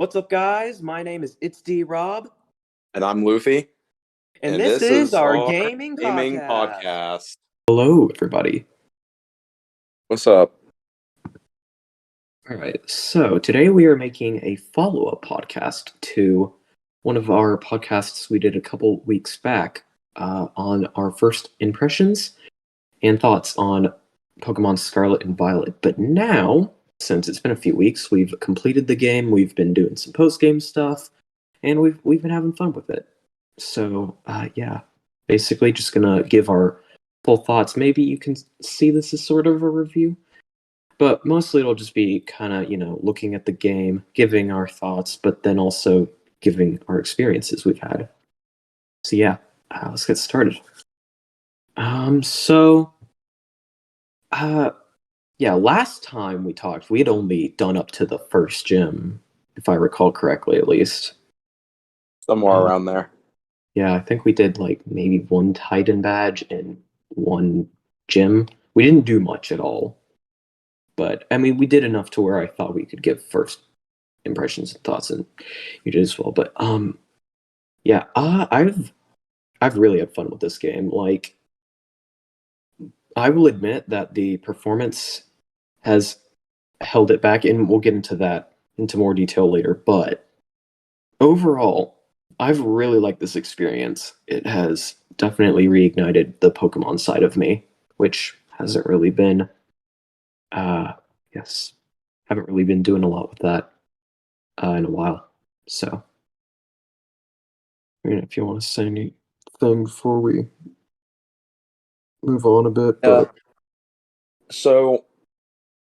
What's up, guys? My name is Itz D. Rob, And I'm Luffy. and And this this is is our our gaming gaming podcast. podcast. Hello, everybody. What's up? All right, so today we are making a follow-up podcast to one of our podcasts we did a couple weeks back on our first impressions and thoughts on Pokemon Scarlet and Violet. But now, since it's been a few weeks, we've completed the game, we've been doing some post-game stuff, and we've been having fun with it. So, yeah, basically just gonna give our full thoughts. Maybe you can see this as sort of a review. But mostly it'll just be kind of, looking at the game, giving our thoughts, but then also giving our experiences we've had. So yeah, let's get started. Last time we talked, we had only done up to the first gym, if I recall correctly, at least. Somewhere around there. Yeah, I think we did like maybe one Titan badge and one gym. We didn't do much at all. But I mean, we did enough to where I thought we could give first impressions and thoughts, and you did as well. But I've really had fun with this game. Like, I will admit that the performance has held it back, and we'll get into that into more detail later. But overall, I've really liked this experience. It has definitely reignited the Pokemon side of me, which hasn't really been. Yes, haven't really been doing a lot with that in a while. So, if you want to say anything before we move on a bit, but So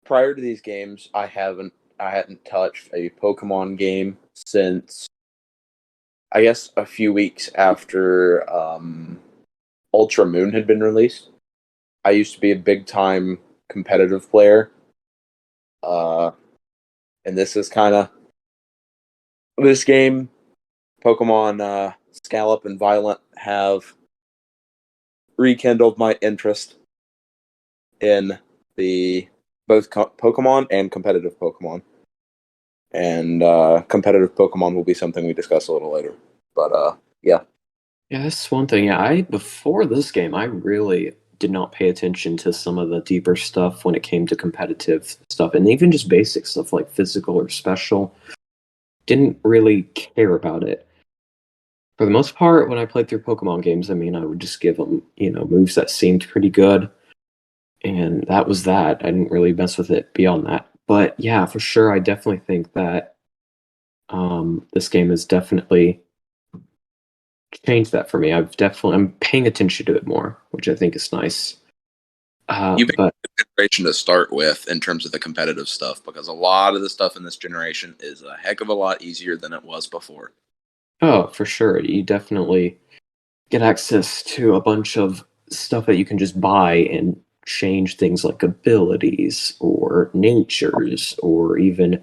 prior to these games, I hadn't touched a Pokemon game since I guess a few weeks after Ultra Moon had been released. I used to be a big time competitive player. And this is kind of this game, Pokemon Scarlet and Violet, have rekindled my interest in the both Pokemon and competitive Pokemon. And competitive Pokemon will be something we discuss a little later. But yeah. Yeah, that's one thing. Yeah, before this game, I really did not pay attention to some of the deeper stuff when it came to competitive stuff, and even just basic stuff like physical or special. Didn't really care about it. For the most part, when I played through Pokemon games, I mean, I would just give them, moves that seemed pretty good, and that was that. I didn't really mess with it beyond that. But yeah, for sure, I definitely think that this game has definitely changed that for me. I'm paying attention to it more, which I think is nice. You picked a good generation to start with in terms of the competitive stuff, because a lot of the stuff in this generation is a heck of a lot easier than it was before. Oh, for sure. You definitely get access to a bunch of stuff that you can just buy and change things like abilities or natures or even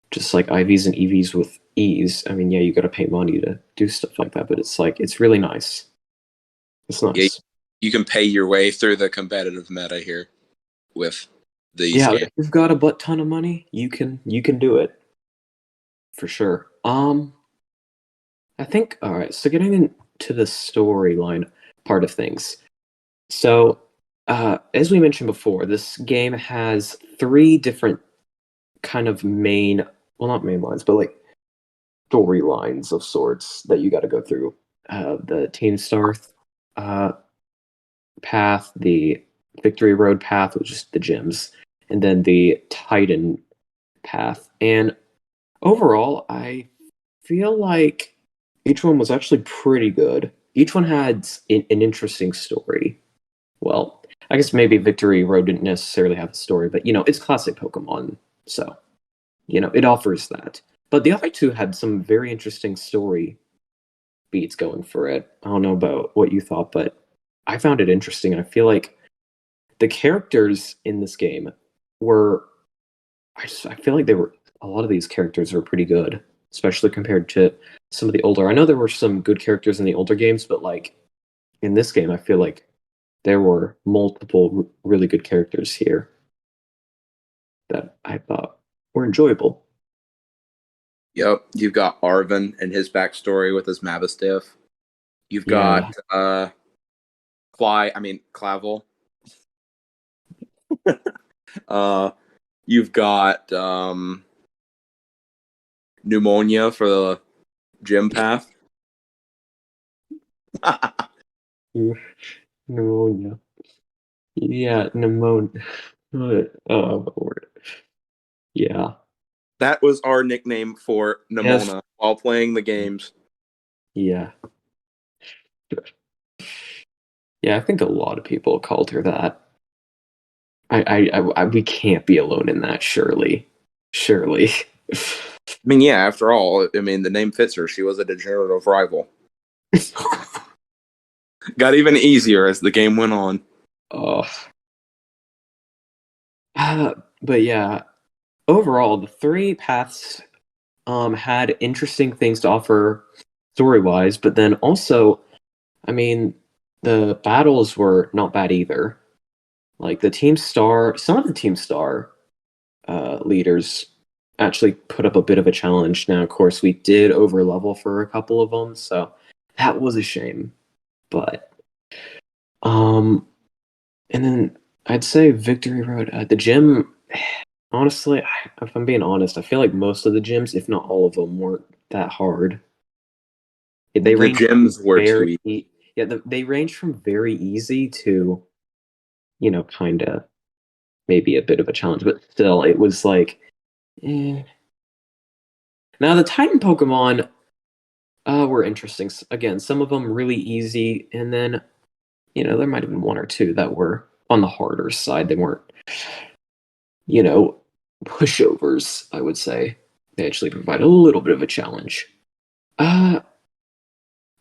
just like IVs and EVs with ease. I mean, yeah, you got to pay money to do stuff like that, but it's really nice. It's nice. Yeah, you can pay your way through the competitive meta here with these games. If you've got a butt ton of money, you can do it for sure. I think, all right, so getting into the storyline part of things. So, as we mentioned before, this game has 3 different kind of not main lines, but like storylines of sorts that you got to go through. The Team Star path, the Victory Road path, which is the gyms, and then the Titan path. And overall, I feel like each one was actually pretty good. Each one had an interesting story. Well, I guess maybe Victory Road didn't necessarily have a story, but it's classic Pokemon, so it offers that. But the other 2 had some very interesting story beats going for it. I don't know about what you thought, but I found it interesting. I feel like the characters in this game were I feel like a lot of these characters are pretty good, especially compared to some of the older. I know there were some good characters in the older games, but like in this game, I feel like there were multiple really good characters here that I thought were enjoyable. Yep. You've got Arvin and his backstory with his Mavistiff. You've got Clavel. You've got Pneumonia for the gym path. Pneumonia. Yeah, pneumonia. Oh, Lord. Yeah. That was our nickname for Nemona Yes. while playing the games. Yeah. Yeah, I think a lot of people called her that. We can't be alone in that, surely. Surely. I mean, yeah, after all, the name fits her. She was a degenerative rival. Got even easier as the game went on. Oh. But yeah, overall, the three paths had interesting things to offer story-wise, but then also, the battles were not bad either. Like some of the Team Star leaders actually put up a bit of a challenge. Now, of course, we did overlevel for a couple of them, so that was a shame. But and then I'd say Victory Road at the gym. Honestly, if I'm being honest, I feel like most of the gyms, if not all of them, weren't that hard. They The gyms were too easy. they range from very easy to, kind of maybe a bit of a challenge, but still, it was like, eh. Now the Titan Pokemon were interesting. Again, some of them really easy, and then, there might have been one or two that were on the harder side. They weren't, pushovers, I would say. They actually provide a little bit of a challenge. I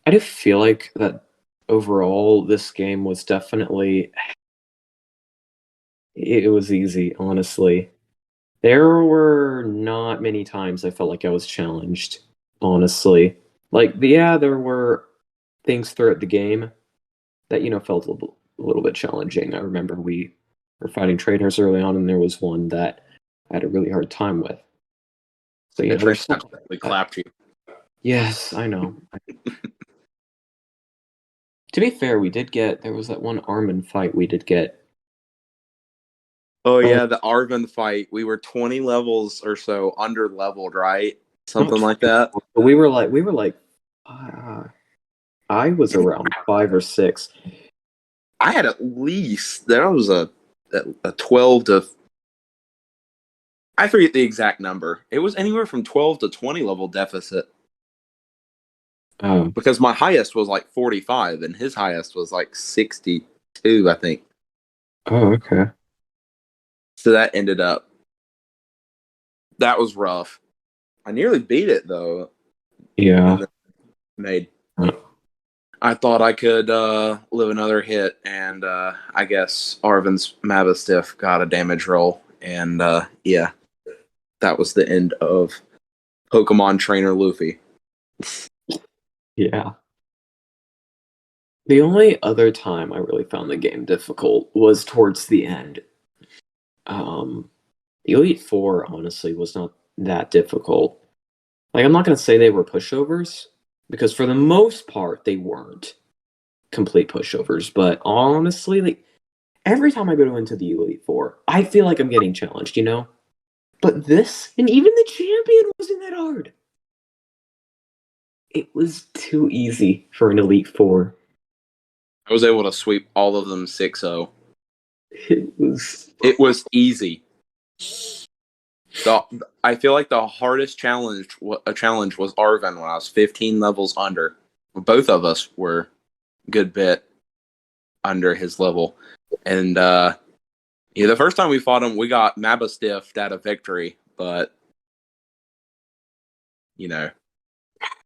do feel like that overall this game was definitely, it was easy, honestly. There were not many times I felt like I was challenged, honestly. Like, there were things throughout the game that, felt a little bit challenging. I remember we were fighting trainers early on, and there was one that I had a really hard time with. So, The there's trainer absolutely clapped you. Yes, I know. To be fair, there was that one Armin fight we did get. Oh yeah, the Arvin fight. We were 20 levels or so under leveled, right? Something like that. But we were like, I was around 5 or 6. I had at least there was a 12 to, I forget the exact number. It was anywhere from 12 to 20 level deficit. Because my highest was like 45 and his highest was like 62, I think. Oh, okay. So that was rough. I nearly beat it though. Yeah. I thought I could live another hit, and I guess Arvin's Mavistiff got a damage roll, and that was the end of Pokemon Trainer Luffy. Yeah. The only other time I really found the game difficult was towards the end. The Elite Four, honestly, was not that difficult. Like, I'm not going to say they were pushovers, because for the most part, they weren't complete pushovers. But honestly, like, every time I go into the Elite Four, I feel like I'm getting challenged, But this, and even the champion wasn't that hard. It was too easy for an Elite Four. I was able to sweep all of them 6-0. It was easy. I feel like the hardest challenge was Arvin when I was 15 levels under. Both of us were a good bit under his level. And the first time we fought him, we got Mabistiffed out of victory. But,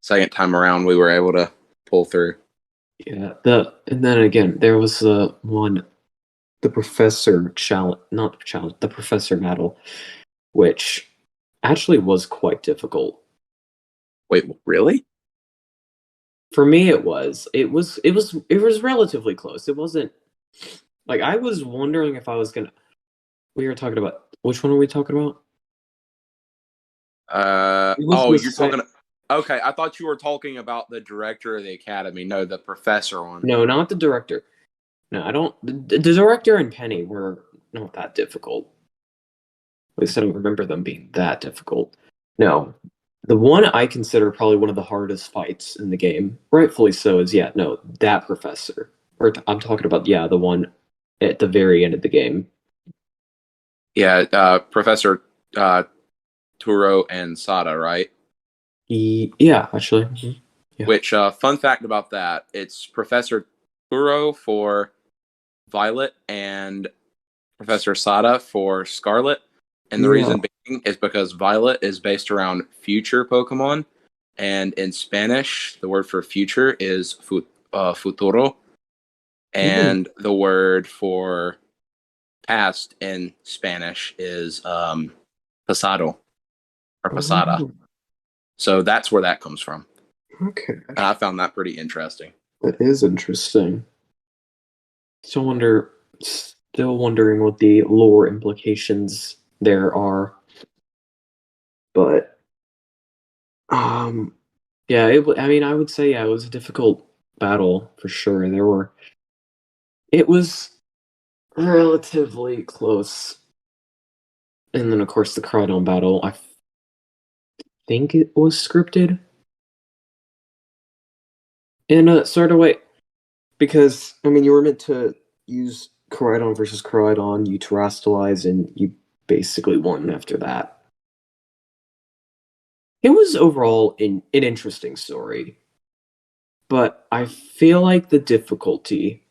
second time around, we were able to pull through. Yeah, and then again, there was the professor the professor battle, which actually was quite difficult. Wait, really? For me, it was relatively close. It wasn't like I was wondering if I was gonna. We were talking about which one are we talking about? It was You're talking. Okay, I thought you were talking about the director of the academy. No, the professor one. No, not the director. No, I don't. The director and Penny were not that difficult. At least I don't remember them being that difficult. No, the one I consider probably one of the hardest fights in the game, rightfully so, is that professor. Or I'm talking about the one at the very end of the game. Yeah, Professor Turo and Sada, right? Yeah, actually. Mhm. Yeah. Which, fun fact about that, it's Professor Turo for Violet and Professor Sada for Scarlet. And the reason being is because Violet is based around future Pokemon. And in Spanish, the word for future is futuro. And the word for past in Spanish is pasado or pasada. Oh, So that's where that comes from. okay. And I found that pretty interesting. That is interesting. Still wondering what the lore implications there are. But yeah, I would say it was a difficult battle for sure. It was relatively close. And then of course the Crydon battle, I think it was scripted in a sort of way. Because you were meant to use Crydon versus Crydon, you terrestrialize, and you basically won after that. It was overall an interesting story, but I feel like the difficulty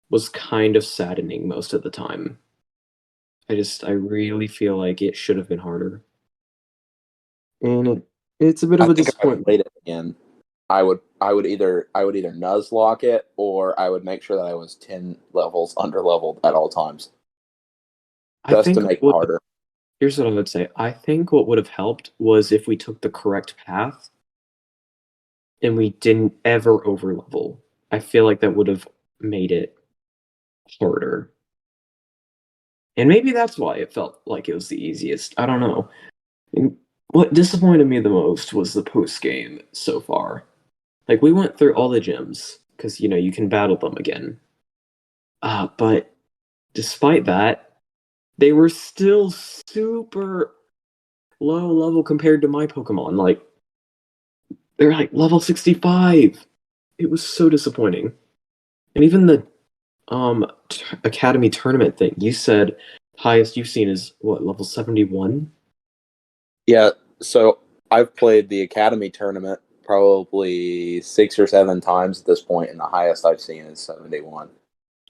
was kind of saddening most of the time. I really feel like it should have been harder. And it's a bit of I a think if I disappointment. played it again, I would either Nuzlocke it, or I would make sure that I was 10 levels under leveled at all times. Just to make it harder. Here's what I would say. I think what would have helped was if we took the correct path and we didn't ever overlevel. I feel like that would have made it harder. And maybe that's why it felt like it was the easiest. I don't know. And what disappointed me the most was the post game so far. Like, we went through all the gyms because you can battle them again. But despite that, they were still super low level compared to my Pokemon. Like, they're like level 65. It was so disappointing. And even the Academy tournament thing, you said highest you've seen is what, level 71? Yeah, so I've played the Academy tournament probably 6 or 7 times at this point, and the highest I've seen is 71.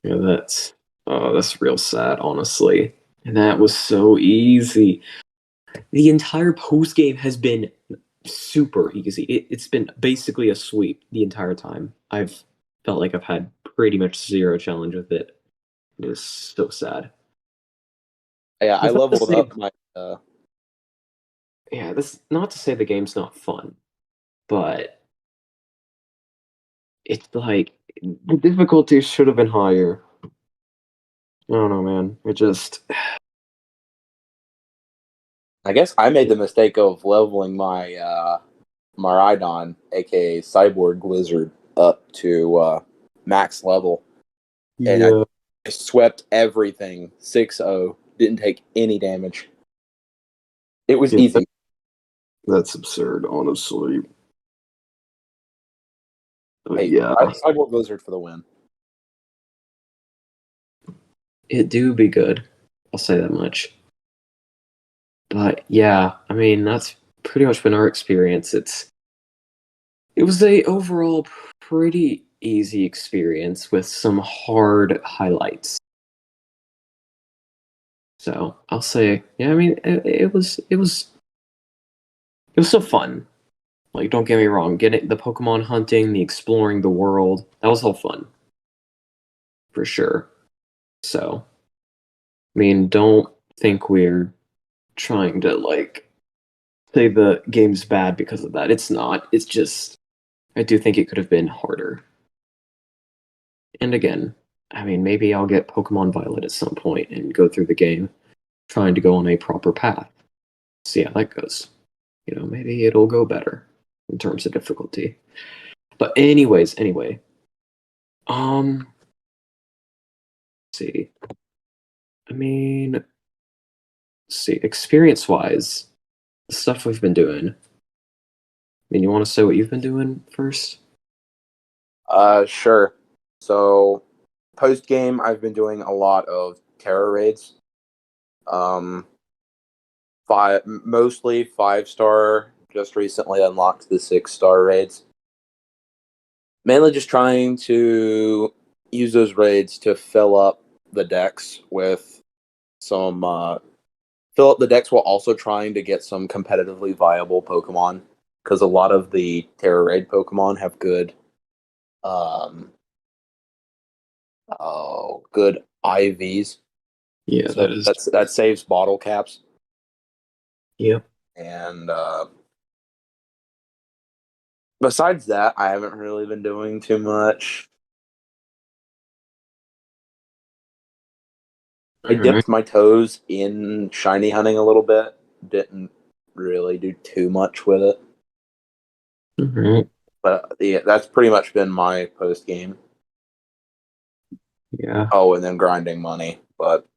Yeah, that's real sad, honestly. And that was so easy. The entire post game has been super easy. It's been basically a sweep the entire time. I've felt like I've had pretty much zero challenge with it. It is so sad. Yeah, I leveled up my. Yeah, that's not to say the game's not fun, but it's like the difficulty should have been higher. I don't know, man. I guess I made the mistake of leveling my Miraidon, aka Cyborg Lizard, up to max level. And I swept everything 6-0. Didn't take any damage. It was easy. That's absurd, honestly. Hey, Cyborg Lizard for the win. It do be good. I'll say that much. But yeah, that's pretty much been our experience. It was a overall pretty easy experience with some hard highlights. So I'll say, yeah, it was so fun. Like, don't get me wrong, getting the Pokemon hunting, the exploring the world, that was all fun. For sure. So, don't think we're trying to, say the game's bad because of that. It's not. It's just, I do think it could have been harder. And again, maybe I'll get Pokemon Violet at some point and go through the game trying to go on a proper path. see how that goes. Maybe it'll go better in terms of difficulty. But anyway, let's see. I mean, let's see, experience-wise, the stuff we've been doing. You want to say what you've been doing first? Sure. So, post game, I've been doing a lot of terror raids. Mostly 5-star. Just recently unlocked the 6-star raids. Mainly just trying to use those raids to fill up the decks with some. Fill up the decks while also trying to get some competitively viable Pokemon, because a lot of the terror raid Pokemon have good good IVs. Yeah, So that saves bottle caps. Yep. And besides that, I haven't really been doing too much. I dipped my toes in shiny hunting a little bit. Didn't really do too much with it. Alright. But yeah, that's pretty much been my post game. Yeah. Oh, and then grinding money. But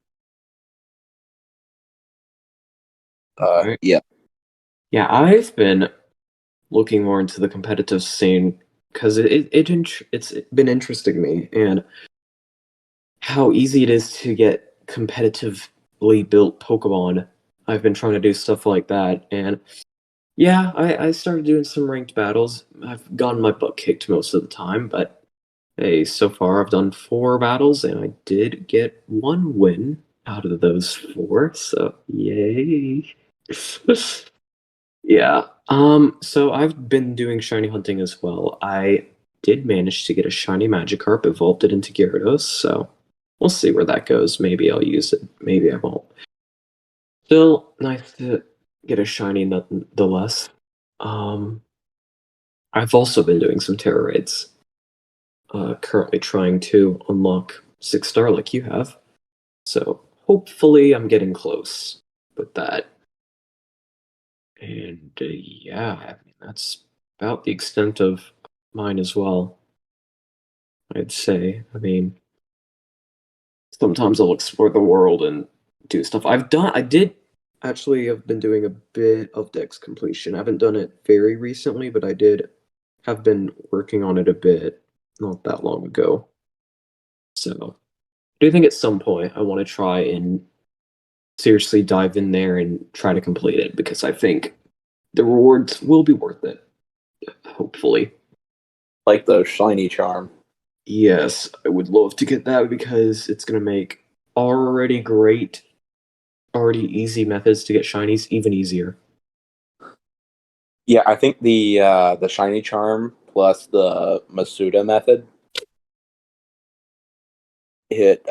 Right. yeah. Yeah, I've been looking more into the competitive scene because it's been interesting to me, and how easy it is to get competitively built Pokemon. I've been trying to do stuff like that, and yeah, I started doing some ranked battles. I've gotten my butt kicked most of the time, but hey, so far I've done 4 battles, and I did get 1 win out of those 4, so yay. Yeah. So I've been doing shiny hunting as well. I did manage to get a shiny Magikarp, evolved it into Gyarados, so we'll see where that goes. Maybe I'll use it, maybe I won't. Still nice to get a shiny nonetheless. I've also been doing some Terra raids. Currently trying to unlock 6-star like you have. So hopefully I'm getting close with that. And yeah, I mean, that's about the extent of mine as well, I'd say. I mean, sometimes I'll explore the world and do stuff. I did actually have been doing a bit of Dex completion. I haven't done it very recently, but I did have been working on it a bit not that long ago. So I do think at some point I want to try and seriously dive in there and try to complete it, because I think the rewards will be worth it. Hopefully. Like the shiny charm. Yes, I would love to get that because it's going to make already great, already easy methods to get shinies even easier. Yeah, I think the shiny charm plus the Masuda method, it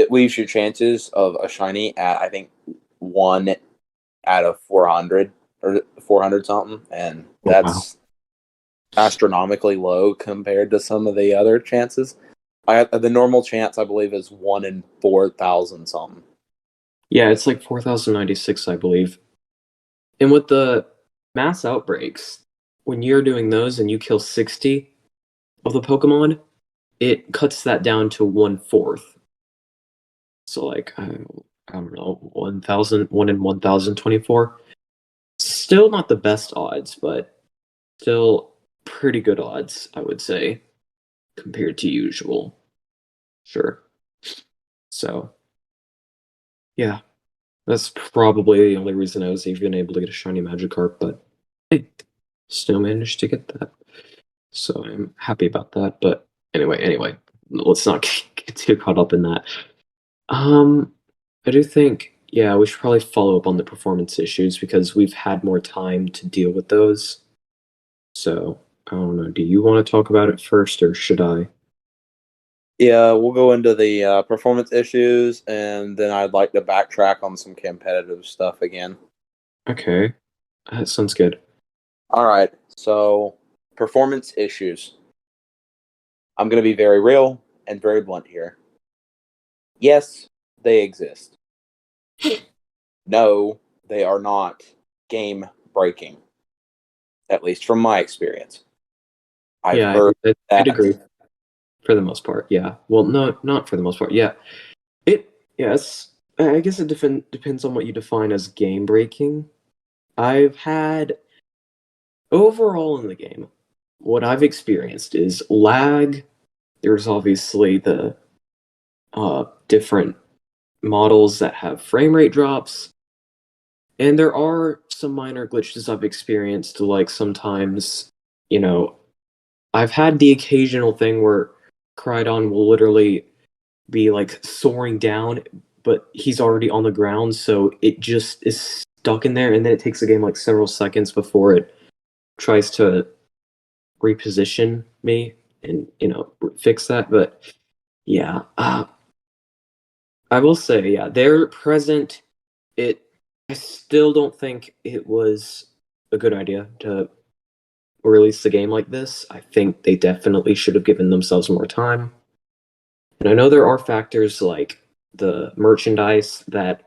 leaves your chances of a shiny at, I think, 1 out of 400 or 400 something, and that's astronomically low compared to some of the other chances. The normal chance, I believe, is 1 in 4,000 something. Yeah, it's like 4,096, I believe. And with the mass outbreaks, when you're doing those and you kill 60 of the Pokemon, it cuts that down to 1/4. So like I don't know, 1 in 1,024. Still not the best odds, but still pretty good odds, I would say, compared to usual. Sure. So yeah, that's probably the only reason I was even able to get a shiny Magikarp, but hey, still managed to get that. So I'm happy about that. But anyway, let's not get too caught up in that. I do think, yeah, we should probably follow up on the performance issues because we've had more time to deal with those. So I don't know. Do you want to talk about it first, or should I? Yeah, we'll go into the performance issues, and then I'd like to backtrack on some competitive stuff again. Okay, that sounds good. All right, so performance issues. I'm going to be very real and very blunt here. Yes, they exist. No, they are not game breaking, at least from my experience. I've Yeah, heard I'd that. agree for the most part. Yeah. Well, no, not for the most part. Yeah. Yes. I guess it depends on what you define as game breaking. I've had overall in the game, what I've experienced is lag. There's obviously the different models that have frame rate drops, and there are some minor glitches I've experienced. Like sometimes, you know, I've had the occasional thing where Crydon will literally be like soaring down, but he's already on the ground, so it just is stuck in there, and then it takes the game like several seconds before it tries to reposition me and fix that. But yeah, I will say, yeah, they're present. I still don't think it was a good idea to release the game like this. I think they definitely should have given themselves more time. And I know there are factors like the merchandise that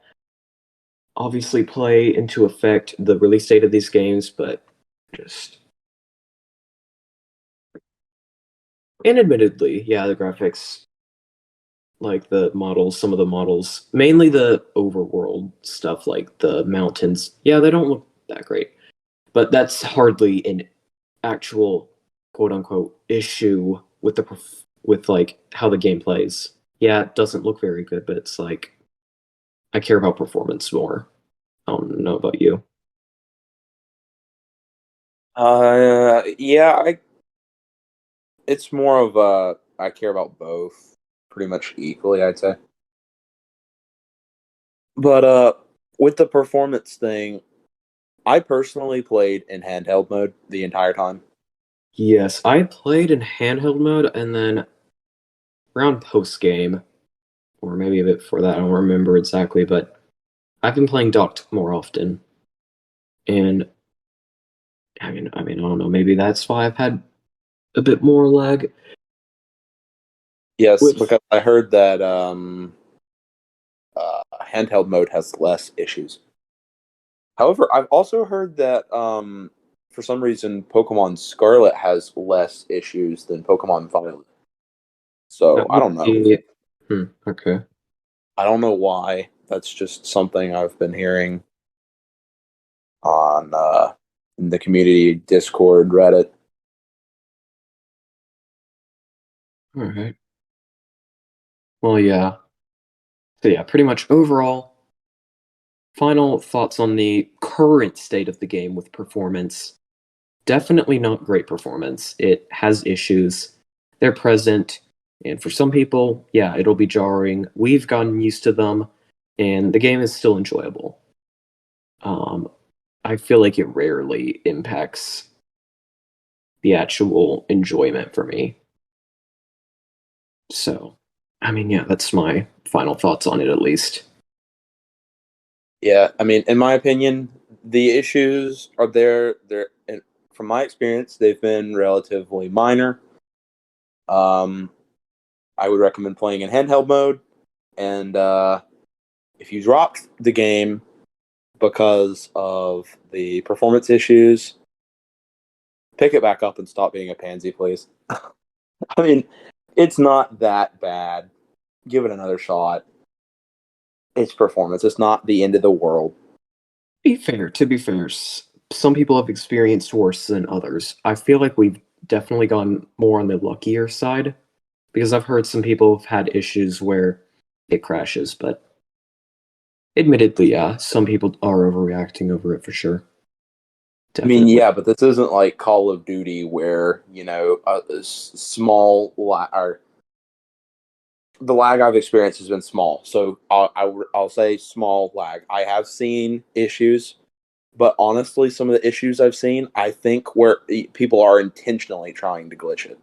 obviously play into effect the release date of these games, but just. And admittedly, yeah, the graphics, like the models, some of the models, mainly the overworld stuff, like the mountains, yeah, they don't look that great. But that's hardly an actual quote unquote issue with with like how the game plays. Yeah, it doesn't look very good, but it's like I care about performance more. I don't know about you. Yeah, it's more of I care about both pretty much equally, I'd say. But with the performance thing, I personally played in handheld mode the entire time. Yes, I played in handheld mode and then around post game, or maybe a bit before that, I don't remember exactly, but I've been playing docked more often. And I don't know, maybe that's why I've had a bit more lag Yes, with. because I heard that handheld mode has less issues. However, I've also heard that for some reason Pokemon Scarlet has less issues than Pokemon Violet. So That I would don't know. be. Okay. I don't know why. That's just something I've been hearing on in the community Discord, Reddit. All right. Well, yeah. So yeah, pretty much overall, final thoughts on the current state of the game with performance. Definitely not great performance. It has issues. They're present, and for some people, yeah, it'll be jarring. We've gotten used to them, and the game is still enjoyable. Um, I feel like it rarely impacts the actual enjoyment for me. So, I mean, yeah, that's my final thoughts on it, at least. Yeah, I mean, in my opinion, the issues are there. And from my experience, they've been relatively minor. Um, I would recommend playing in handheld mode, and if you dropped the game because of the performance issues, pick it back up and stop being a pansy, please. I mean, it's not that bad. Give it another shot. It's performance. It's not the end of the world. To be fair, some people have experienced worse than others. I feel like we've definitely gone more on the luckier side because I've heard some people have had issues where it crashes, but admittedly, yeah, some people are overreacting over it for sure. I mean, Definitely. yeah, but this isn't like Call of Duty where, a small or the lag I've experienced has been small. So I'll say small lag. I have seen issues, but honestly, some of the issues I've seen, I think where people are intentionally trying to glitch it.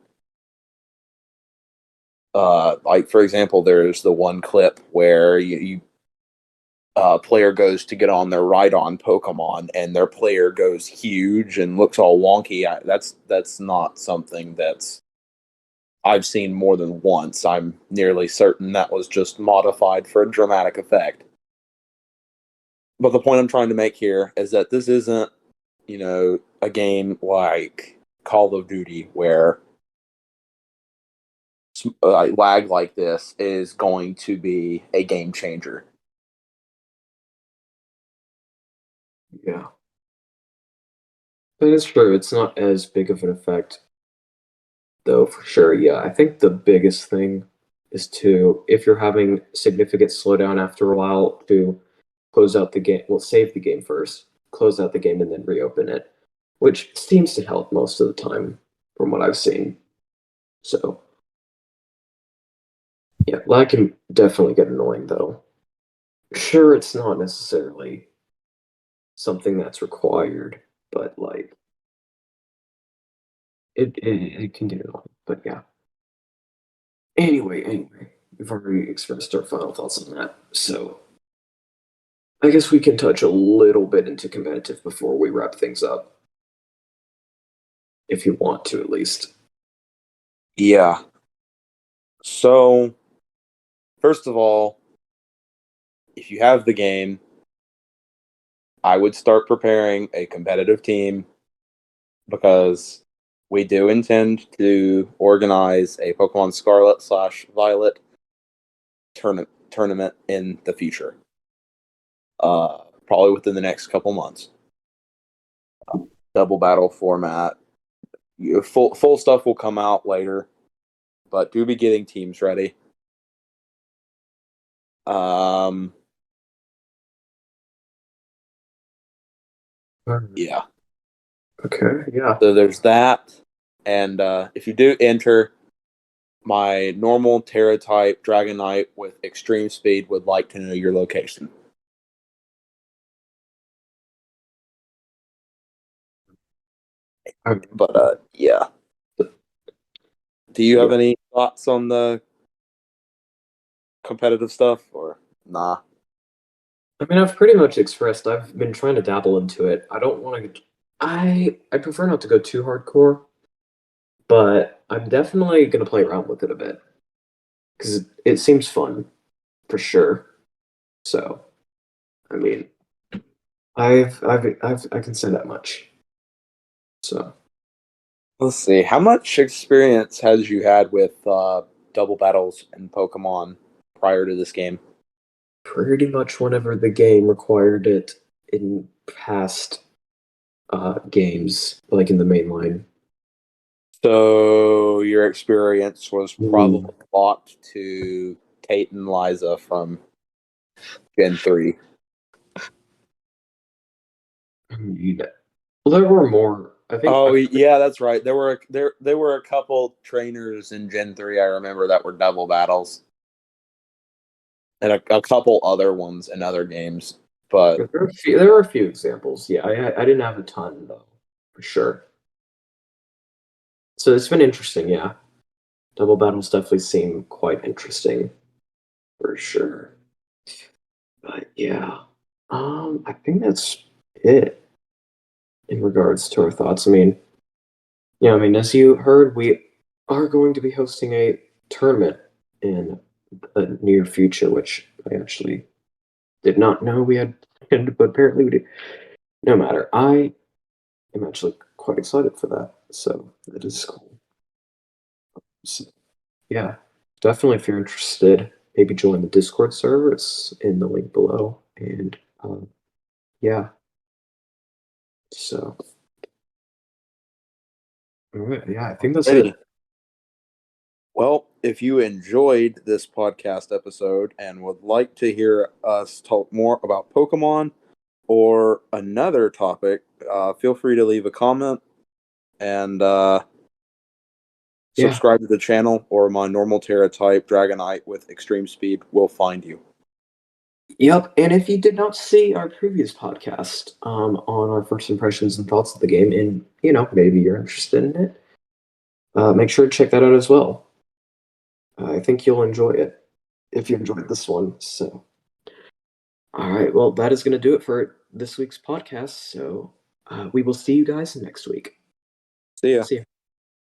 Like for example, there's the one clip where you player goes to get on their ride-on Pokemon, and their player goes huge and looks all wonky. That's not something that's I've seen more than once. I'm nearly certain that was just modified for a dramatic effect. But the point I'm trying to make here is that this isn't, a game like Call of Duty where lag like this is going to be a game changer. Yeah. That is true. It's not as big of an effect, though, for sure. Yeah, I think the biggest thing is to, if you're having significant slowdown after a while, to close out the game. Well, save the game first, close out the game, and then reopen it, which seems to help most of the time, from what I've seen. So, yeah, lag can definitely get annoying, though. Sure, it's not necessarily something that's required, but like it can get annoying. But yeah. Anyway, we've already expressed our final thoughts on that. So I guess we can touch a little bit into competitive before we wrap things up. If you want to, at least. Yeah. So, first of all, if you have the game, I would start preparing a competitive team because we do intend to organize a Pokemon Scarlet / Violet tournament in the future. Probably within the next couple months. Double battle format. Full stuff will come out later, but do be getting teams ready. Yeah. Okay, yeah. So there's that, and if you do enter, my normal Terra type Dragonite with extreme speed would like to know your location. But yeah. Do you have any thoughts on the competitive stuff, or nah? I mean, I've pretty much expressed. I've been trying to dabble into it. I don't want to. I prefer not to go too hardcore, but I'm definitely gonna play around with it a bit because it seems fun, for sure. So, I mean, I can say that much. So, Let's see. How much experience has you had with double battles in Pokemon prior to this game? pretty much whenever the game required it in past games, like in the main line. So your experience was probably locked to Kate and Liza from Gen 3. Well, there were more. I think. Oh yeah, that's right. There were a couple trainers in Gen 3 I remember that were double battles. And a couple other ones in other games. But There were a few examples. Yeah, I didn't have a ton though, for sure. So it's been interesting. Yeah, double battles definitely seem quite interesting, for sure. But yeah, I think that's it in regards to our thoughts. I mean, yeah, I mean, as you heard, we are going to be hosting a tournament in the near future, which I actually did not know we had, but apparently we do. No matter, I am actually quite excited for that. So that is cool. So, yeah, definitely if you're interested, maybe join the Discord server. It's in the link below. And yeah, so all right, yeah, I think that's ready. it. Well, if you enjoyed this podcast episode and would like to hear us talk more about Pokemon or another topic, feel free to leave a comment and subscribe to the channel, or my normal Terra type Dragonite with extreme speed will find you. Yep, and if you did not see our previous podcast on our first impressions and thoughts of the game, and maybe you're interested in it, make sure to check that out as well. I think you'll enjoy it if you enjoyed this one. So, all right, well, that is going to do it for this week's podcast. So, we will see you guys next week. See ya. See ya.